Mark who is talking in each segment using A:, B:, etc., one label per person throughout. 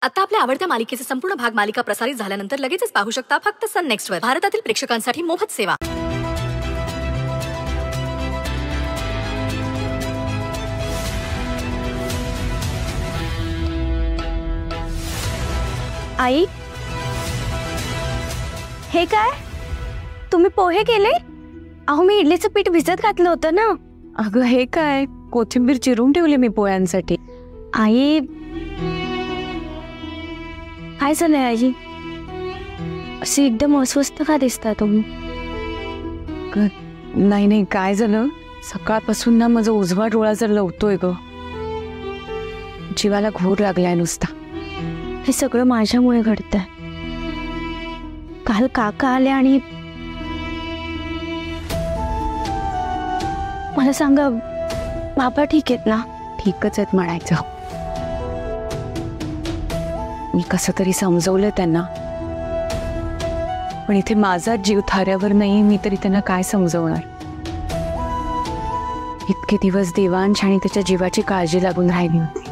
A: आता आपल्या आवडत्या मालिकेचे संपूर्ण भाग मालिका प्रसारित झाल्यानंतर लगेचच पाहू शकता फक्त सन नेक्स्ट वर. भारतातील प्रेक्षकांसाठी मोफत सेवा.
B: आई, हे काय? तुम्ही पोहे केले? अहो, मी इडलीचं पीठ भिजत घातलं होतं ना.
C: अगं हे काय, कोथिंबीर चिरून ठेवली मी पोह्यांसाठी.
B: आई, काय झालंय आई? असे एकदम अस्वस्थ का दिसता तुम्ही?
C: नाही नाही, काय झालं, सकाळपासून ना माझा उजवा डोळा जर लवतोय ग. जीवाला घोर लागलाय नुसता.
B: हे सगळं माझ्यामुळे घडतंय. काल काका आले आणि मला सांगा, बाबा ठीक आहेत ना?
C: ठीकच आहेत म्हणायचं. मी कसं तरी समजवलं त्यांना, पण इथे माझा जीव थाऱ्यावर नाही. मी तरी त्यांना काय समजवणार? इतके दिवस देवांश आणि त्याच्या जीवाची काळजी लागून राहिली होती,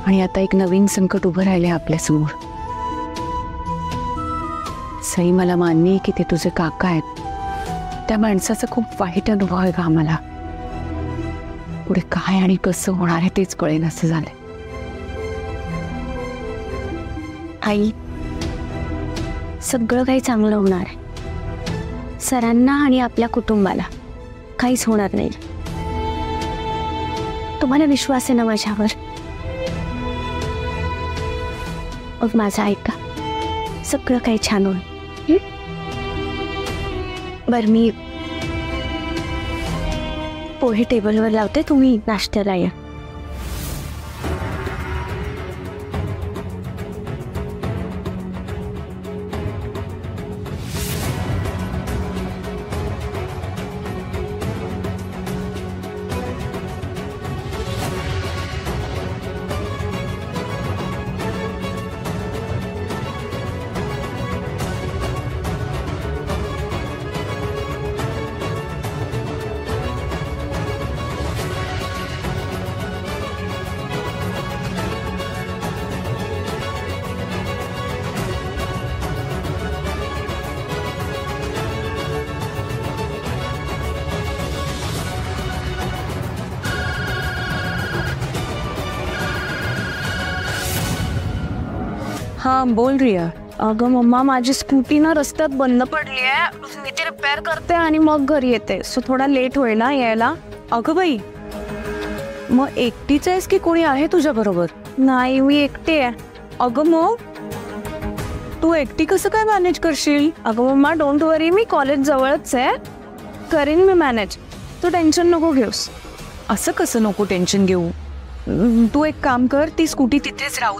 C: आणि आता एक नवीन संकट उभं राहिले आपल्यासमोर. सई, मला मान्य आहे की ते तुझे काका आहेत. त्या माणसाचा खूप वाईट अनुभव आहे का आम्हाला. पुढे काय आणि कसं होणार आहे तेच कळेन असं झालंय.
B: आई, सगळं काही चांगलं होणार आहे. सरांना आणि आपल्या कुटुंबाला काहीच होणार नाही. तुम्हाला विश्वास आहे ना माझ्यावर? मग माझं ऐका, सगळं काही छान होईल. बरं, मी पोहे टेबलवर लावते, तुम्ही नाश्त्याला या.
C: हां, बोल रिया.
B: अगं मम्मा, माझी स्कूटी ना रस्त्यात बंद पडली आहे. मी ती रिपेअर करते आणि मग घरी येते. सो थोडा लेट होईल ना यायला.
C: अगं बाई, मग एकटीच आहेस की कोणी आहे तुझ्या बरोबर?
B: नाही, मी एकटी आहे.
C: अगं मग तू एकटी कसं काय मॅनेज करशील?
B: अगं मम्मा, डोंट वरी, मी कॉलेज जवळच आहे, करीन मी मॅनेज. तू टेन्शन नको घेऊस.
C: असं कसं नको टेन्शन घेऊ? तू एक काम कर, ती स्कूटी तिथेच राहू